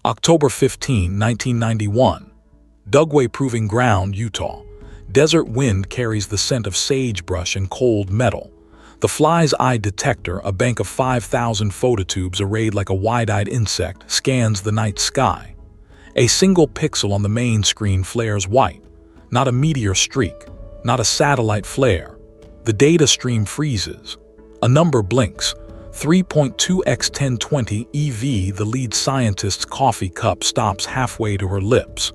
October 15, 1991. Dugway Proving Ground, Utah. Desert wind carries the scent of sagebrush and cold metal. The fly's eye detector, a bank of 5,000 phototubes arrayed like a wide-eyed insect, scans the night sky. A single pixel on the main screen flares white. Not a meteor streak, not a satellite flare. The data stream freezes. A number blinks. 3.2x1020 EV. The lead scientist's coffee cup stops halfway to her lips.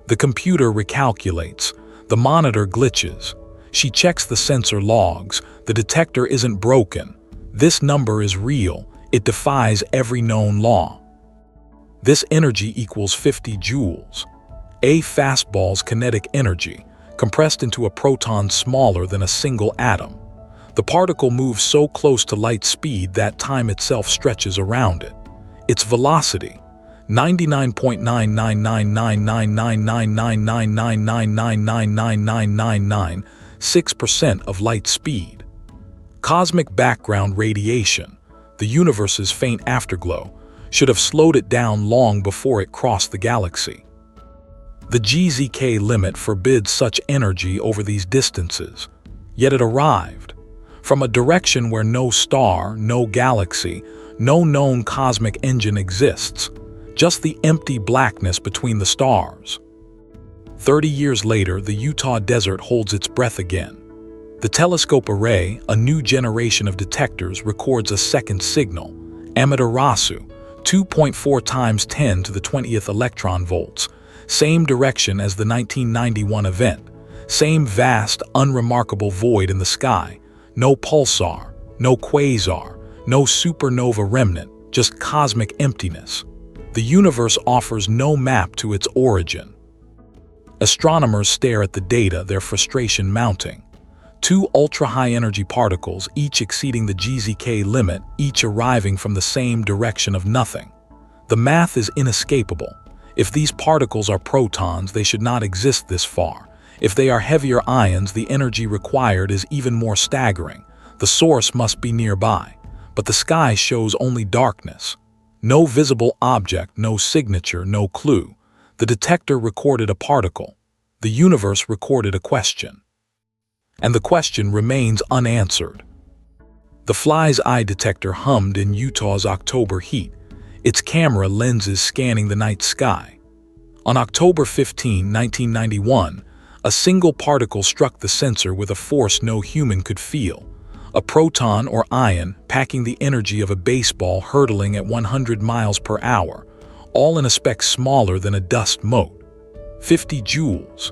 The computer recalculates. The monitor glitches. She checks the sensor logs. The detector isn't broken. This number is real. It defies every known law. This energy equals 50 joules. A fastball's kinetic energy, compressed into a proton smaller than a single atom. The particle moves so close to light speed that time itself stretches around it. Its velocity, 99.99999999999999999, 6% of light speed. Cosmic background radiation, the universe's faint afterglow, should have slowed it down long before it crossed the galaxy. The GZK limit forbids such energy over these distances, yet it arrived. From a direction where no star, no galaxy, no known cosmic engine exists, just the empty blackness between the stars. 30 years later, the Utah desert holds its breath again. The telescope array, a new generation of detectors, records a second signal, Amaterasu, 2.4 times 10 to the 20th electron volts, same direction as the 1991 event, same vast, unremarkable void in the sky, no pulsar, no quasar, no supernova remnant, just cosmic emptiness. The universe offers no map to its origin. Astronomers stare at the data, their frustration mounting. Two ultra-high-energy particles, each exceeding the GZK limit, each arriving from the same direction of nothing. The math is inescapable. If these particles are protons, they should not exist this far. If they are heavier ions, the energy required is even more staggering. The source must be nearby. But the sky shows only darkness. No visible object, no signature, no clue. The detector recorded a particle. The universe recorded a question. And the question remains unanswered. The fly's eye detector hummed in Utah's October heat, its camera lenses scanning the night sky. On October 15, 1991, a single particle struck the sensor with a force no human could feel. A proton or ion packing the energy of a baseball hurtling at 100 miles per hour, all in a speck smaller than a dust mote. 50 joules.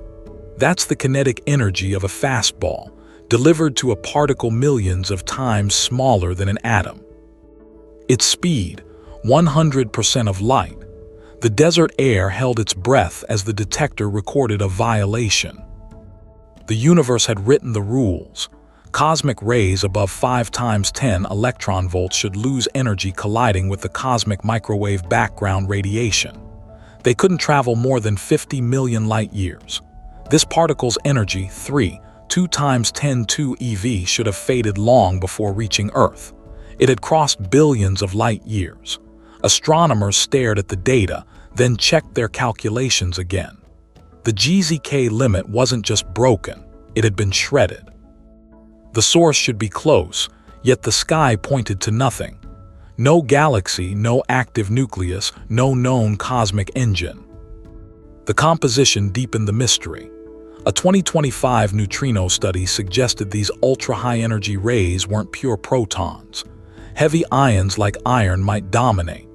That's the kinetic energy of a fastball, delivered to a particle millions of times smaller than an atom. Its speed, 100% of light. The desert air held its breath as the detector recorded a violation. The universe had written the rules. Cosmic rays above 5 times 10 electron volts should lose energy colliding with the cosmic microwave background radiation. They couldn't travel more than 50 million light years. This particle's energy, 2 times 10^2 eV, should have faded long before reaching Earth. It had crossed billions of light years. Astronomers stared at the data, then checked their calculations again. The GZK limit wasn't just broken, it had been shredded. The source should be close, yet the sky pointed to nothing. No galaxy, no active nucleus, no known cosmic engine. The composition deepened the mystery. A 2025 neutrino study suggested these ultra-high-energy rays weren't pure protons. Heavy ions like iron might dominate.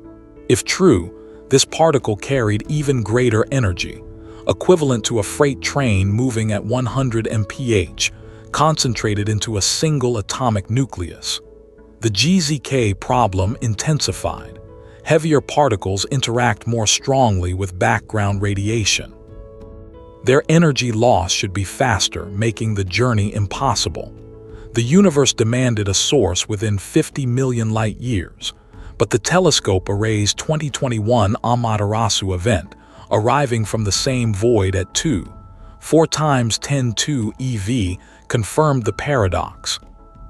If true, this particle carried even greater energy, equivalent to a freight train moving at 100 mph, concentrated into a single atomic nucleus. The GZK problem intensified. Heavier particles interact more strongly with background radiation. Their energy loss should be faster, making the journey impossible. The universe demanded a source within 50 million light years, but the telescope array's 2021 Amaterasu event, arriving from the same void at 4 times 10^2 eV, confirmed the paradox.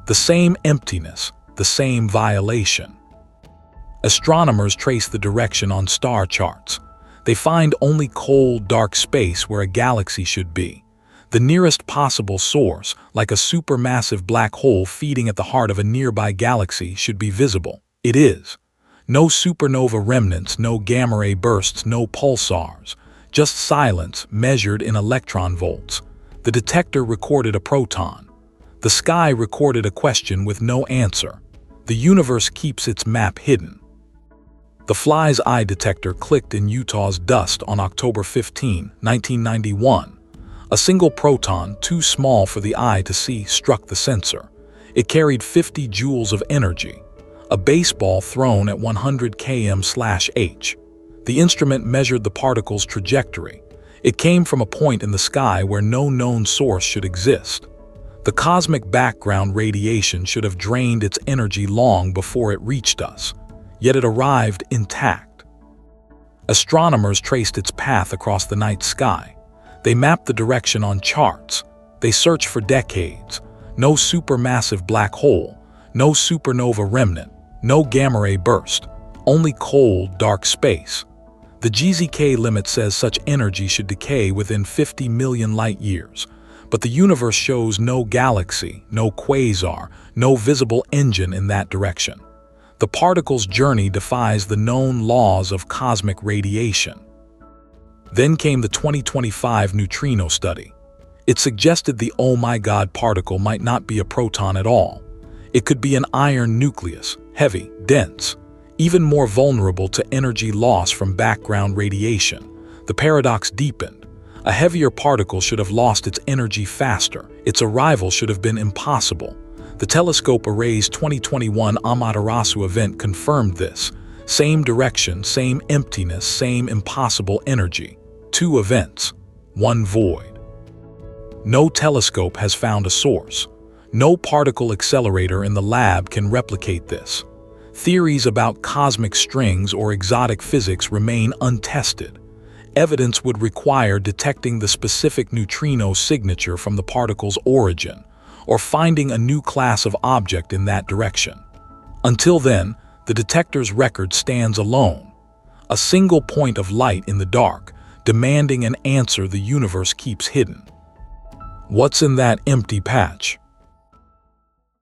The same emptiness, the same violation. Astronomers trace the direction on star charts. They find only cold, dark space where a galaxy should be. The nearest possible source, like a supermassive black hole feeding at the heart of a nearby galaxy, should be visible. It is. No supernova remnants, no gamma-ray bursts, no pulsars. Just silence measured in electron volts. The detector recorded a proton. The sky recorded a question with no answer. The universe keeps its map hidden. The fly's eye detector clicked in Utah's dust on October 15, 1991. A single proton, too small for the eye to see, struck the sensor. It carried 50 joules of energy, a baseball thrown at 100 km/h. The instrument measured the particle's trajectory. It came from a point in the sky where no known source should exist. The cosmic background radiation should have drained its energy long before it reached us, yet it arrived intact. Astronomers traced its path across the night sky. They mapped the direction on charts. They searched for decades. No supermassive black hole, no supernova remnant, no gamma-ray burst, only cold, dark space. The GZK limit says such energy should decay within 50 million light-years. But the universe shows no galaxy, no quasar, no visible engine in that direction. The particle's journey defies the known laws of cosmic radiation. Then came the 2025 neutrino study. It suggested the oh my god particle might not be a proton at all. It could be an iron nucleus, heavy, dense, even more vulnerable to energy loss from background radiation. The paradox deepened. A heavier particle should have lost its energy faster. Its arrival should have been impossible. The telescope array's 2021 Amaterasu event confirmed this. Same direction, same emptiness, same impossible energy. 2 events, 1 void. No telescope has found a source. No particle accelerator in the lab can replicate this. Theories about cosmic strings or exotic physics remain untested. Evidence would require detecting the specific neutrino signature from the particle's origin, or finding a new class of object in that direction. Until then, the detector's record stands alone. A single point of light in the dark, demanding an answer the universe keeps hidden. What's in that empty patch?